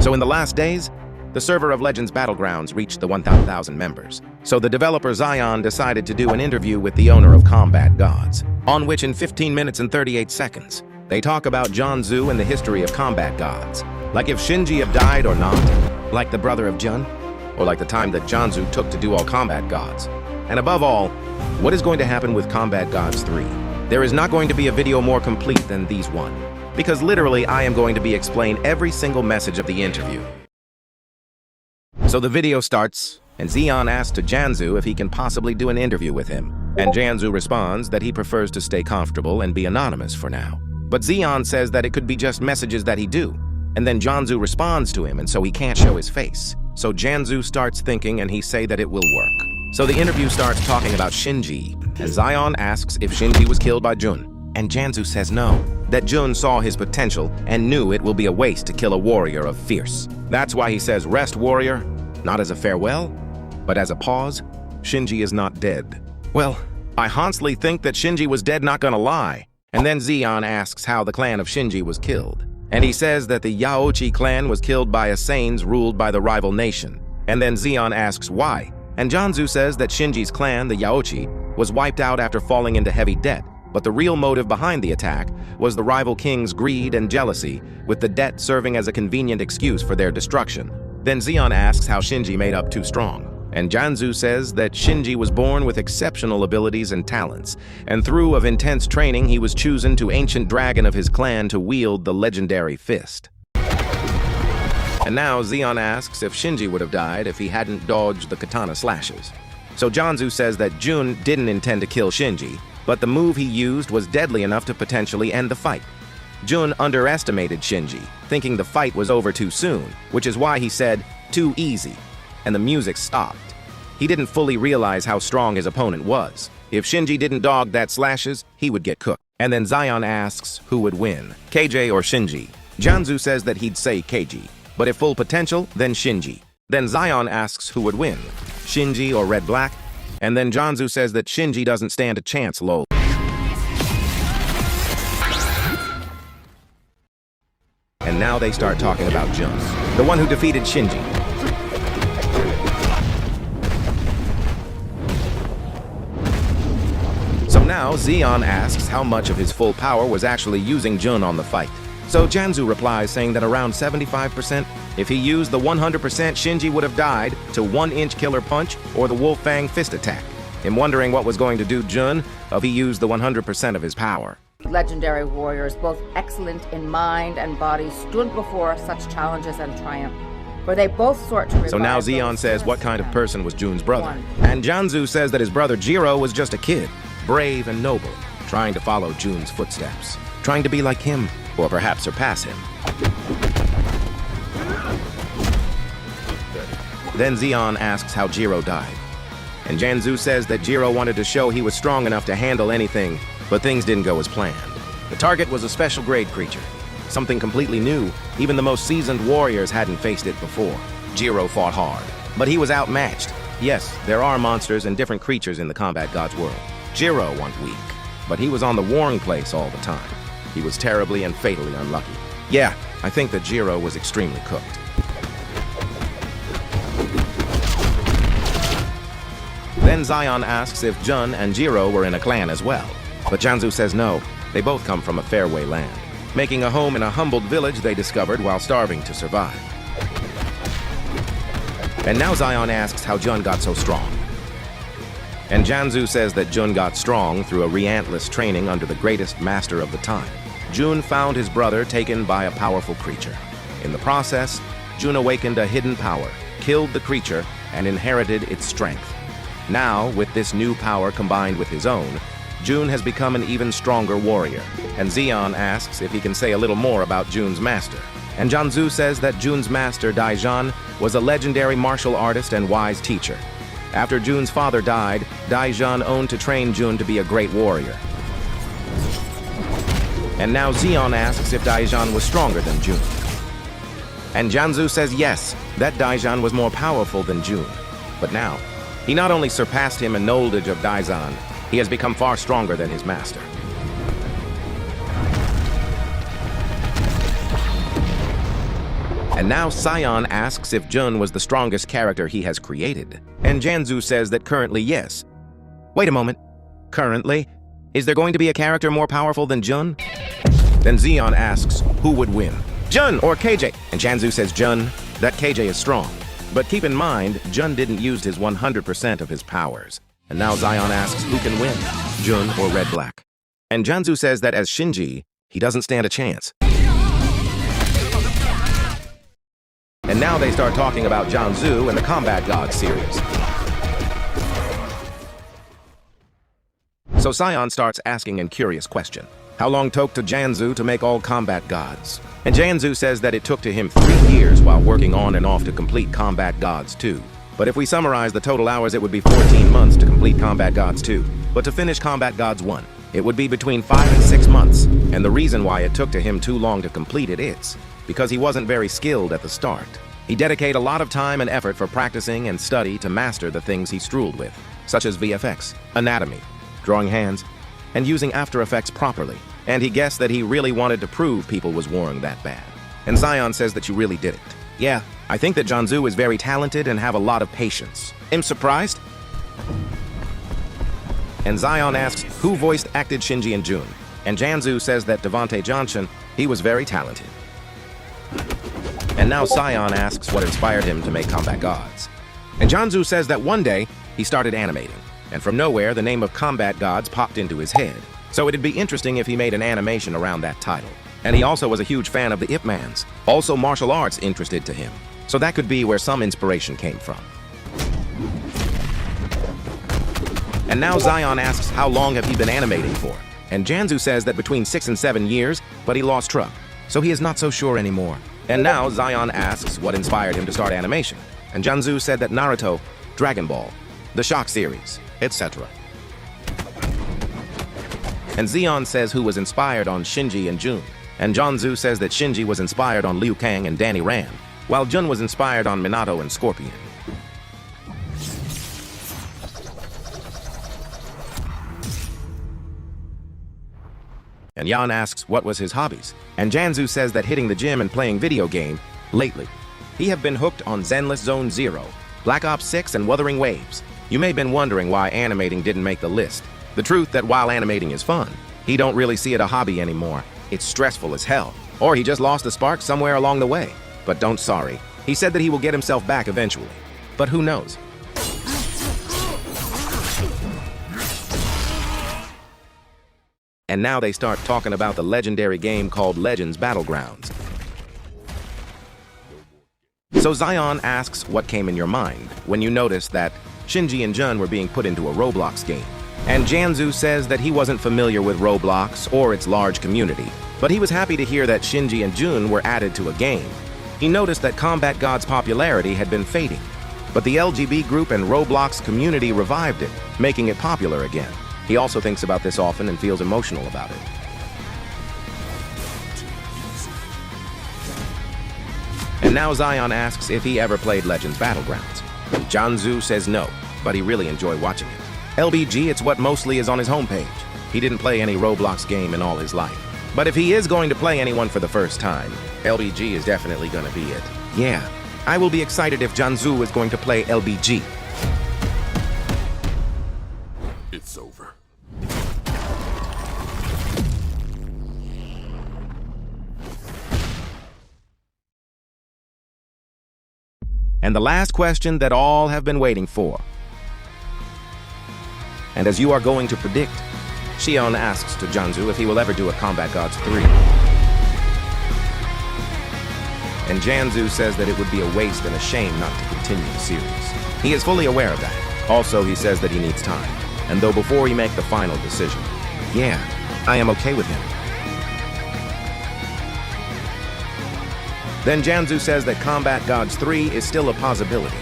So in the last days, the server of Legends Battlegrounds reached the 1,000 members. So the developer Zion decided to do an interview with the owner of Combat Gods, on which in 15 minutes and 38 seconds, they talk about Jhanzou and the history of Combat Gods. Like if Shinji have died or not, like the brother of Jun, or like the time that Jhanzou took to do all Combat Gods. And above all, what is going to happen with Combat Gods 3? There is not going to be a video more complete than these one, because literally I am going to be explain every single message of the interview. So the video starts, and Zion asks to Jhanzou if he can possibly do an interview with him. And Jhanzou responds that he prefers to stay comfortable and be anonymous for now. But Zion says that it could be just messages that he do. And then Jhanzou responds to him, and so he can't show his face. So Jhanzou starts thinking, and he say that it will work. So the interview starts talking about Shinji, and Zion asks if Shinji was killed by Jun. And Jhanzou says no, that Jun saw his potential and knew it will be a waste to kill a warrior of fierce. That's why he says, "Rest, warrior," not as a farewell, but as a pause. Shinji is not dead. Well, I honestly think that Shinji was dead, not gonna lie. And then Zion asks how the clan of Shinji was killed. And he says that the Yaochi clan was killed by Assanes ruled by the rival nation. And then Zion asks why. And Jhanzou says that Shinji's clan, the Yaochi, was wiped out after falling into heavy debt. But the real motive behind the attack was the rival king's greed and jealousy, with the debt serving as a convenient excuse for their destruction. Then Zion asks how Shinji made up too strong. And Jhanzou says that Shinji was born with exceptional abilities and talents, and through of intense training he was chosen to ancient dragon of his clan to wield the legendary fist. And now Zion asks if Shinji would have died if he hadn't dodged the katana slashes. So Jhanzou says that Jun didn't intend to kill Shinji, but the move he used was deadly enough to potentially end the fight. Jun underestimated Shinji, thinking the fight was over too soon, which is why he said, "Too easy," and the music stopped. He didn't fully realize how strong his opponent was. If Shinji didn't dodge that slashes, he would get cooked. And then Zion asks who would win, KJ or Shinji. Jhanzou says that he'd say KJ, but if full potential, then Shinji. Then Zion asks who would win, Shinji or Red Black, and then Jhanzou says that Shinji doesn't stand a chance, lol. And now they start talking about Jun, the one who defeated Shinji. So now Zion asks how much of his full power was actually using Jun on the fight. So Jhanzou replies saying that around 75%. If he used the 100%, Shinji would have died to 1-inch killer punch or the Wolf Fang fist attack. Him wondering what was going to do Jun if he used the 100% of his power. Legendary warriors, both excellent in mind and body, stood before such challenges and triumph, for they both sought to revive. So now Zion says what kind of person was Jun's brother. And Jhanzou says that his brother Jiro was just a kid, brave and noble, trying to follow Jun's footsteps, trying to be like him, or perhaps surpass him. Then Zion asks how Jiro died. And Jhanzou says that Jiro wanted to show he was strong enough to handle anything, but things didn't go as planned. The target was a special grade creature, something completely new. Even the most seasoned warriors hadn't faced it before. Jiro fought hard, but he was outmatched. Yes, there are monsters and different creatures in the Combat Gods world. Jiro wasn't weak, but he was on the warring place all the time. He was terribly and fatally unlucky. Yeah, I think that Jiro was extremely cooked. Then Zion asks if Jun and Jiro were in a clan as well. But Jhanzou says no, they both come from a fairway land, making a home in a humbled village they discovered while starving to survive. And now Zion asks how Jun got so strong. And Jhanzou says that Jun got strong through a relentless training under the greatest master of the time. Jun found his brother taken by a powerful creature. In the process, Jun awakened a hidden power, killed the creature, and inherited its strength. Now, with this new power combined with his own, Jun has become an even stronger warrior. And Zion asks if he can say a little more about Jun's master. And Jhanzou says that Jun's master, Daizhan, was a legendary martial artist and wise teacher. After Jun's father died, Daizhan owned to train Jun to be a great warrior. And now Zion asks if Daizhan was stronger than Jun. And Jhanzou says yes, that Daizhan was more powerful than Jun. But now, he not only surpassed him in knowledge of Daizhan, he has become far stronger than his master. And And now Sion asks if Jun was the strongest character he has created. And Jhanzou says that currently, yes. Wait a moment. Currently? Is there going to be a character more powerful than Jun? Then Xion asks who would win, Jun or KJ? And Jhanzou says Jun, that KJ is strong. But keep in mind, Jun didn't use his 100% of his powers. And now Xion asks who can win, Jun or Red Black? And Jhanzou says that as Shinji, he doesn't stand a chance. And now they start talking about Jhanzou and the Combat Gods series. So Sion starts asking a curious question. How long took to Jhanzou to make all Combat Gods? And Jhanzou says that it took to him 3 years while working on and off to complete Combat Gods 2. But if we summarize the total hours, it would be 14 months to complete Combat Gods 2. But to finish Combat Gods 1, it would be between 5 and 6 months. And the reason why it took to him too long to complete it is because he wasn't very skilled at the start. He dedicated a lot of time and effort for practicing and study to master the things he struggled with, such as VFX, anatomy, drawing hands, and using After Effects properly. And he guessed that he really wanted to prove people was warring that bad. And Sion says that you really did it. Yeah, I think that Jhanzou is very talented and have a lot of patience. I'm surprised. And Sion asks who voiced acted Shinji and Jun. And Jhanzou says that Devante Johnson, he was very talented. And now Sion asks what inspired him to make Combat Gods. And Jhanzou says that one day, he started animating. And from nowhere, the name of Combat Gods popped into his head. So it'd be interesting if he made an animation around that title. And he also was a huge fan of the Ip Mans, also martial arts interested to him. So that could be where some inspiration came from. And now Sion asks how long have he been animating for? And Jhanzou says that between 6 and 7 years, but he lost track. So he is not so sure anymore. And now Sion asks what inspired him to start animation. And Jhanzou said that Naruto, Dragon Ball, the Shock series, etc. And Xion says who was inspired on Shinji and Jun. And Jhanzou says that Shinji was inspired on Liu Kang and Danny Rand, while Jun was inspired on Minato and Scorpion. And Yan asks what was his hobbies. And Jhanzou says that hitting the gym and playing video game lately. He have been hooked on Zenless Zone Zero, Black Ops 6 and Wuthering Waves. You may have been wondering why animating didn't make the list. The truth that while animating is fun, he don't really see it a hobby anymore. It's stressful as hell. Or he just lost the spark somewhere along the way. But don't sorry. He said that he will get himself back eventually. But who knows? And now they start talking about the legendary game called Legends Battlegrounds. So Xion asks what came in your mind when you noticed that Shinji and Jun were being put into a Roblox game. And Jhanzou says that he wasn't familiar with Roblox or its large community, but he was happy to hear that Shinji and Jun were added to a game. He noticed that Combat Gods' popularity had been fading, but the LGB group and Roblox community revived it, making it popular again. He also thinks about this often and feels emotional about it. And now Xion asks if he ever played Legends Battlegrounds. Jhanzou says no, but he really enjoyed watching it. LBG, it's what mostly is on his homepage. He didn't play any Roblox game in all his life. But if he is going to play anyone for the first time, LBG is definitely going to be it. Yeah, I will be excited if Jhanzou is going to play LBG. It's over. And the last question that all have been waiting for. And as you are going to predict, Xion asks to Jhanzou if he will ever do a Combat Gods 3. And Jhanzou says that it would be a waste and a shame not to continue the series. He is fully aware of that. Also, he says that he needs time. And though before he make the final decision, yeah, I am okay with him. Then Jhanzou says that Combat Gods 3 is still a possibility.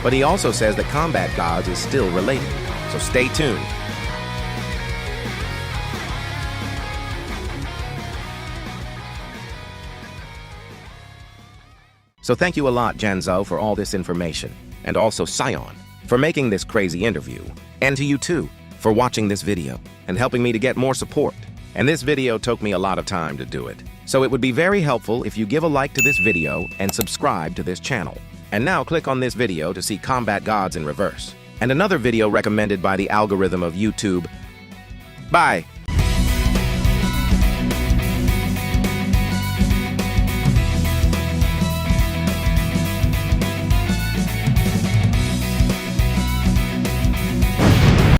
But he also says that Combat Gods is still related, so stay tuned. So thank you a lot, Jhanzou, for all this information, and also Sion for making this crazy interview, and to you too, for watching this video and helping me to get more support. And this video took me a lot of time to do it. So it would be very helpful if you give a like to this video and subscribe to this channel. And now click on this video to see Combat Gods in reverse. And another video recommended by the algorithm of YouTube. Bye!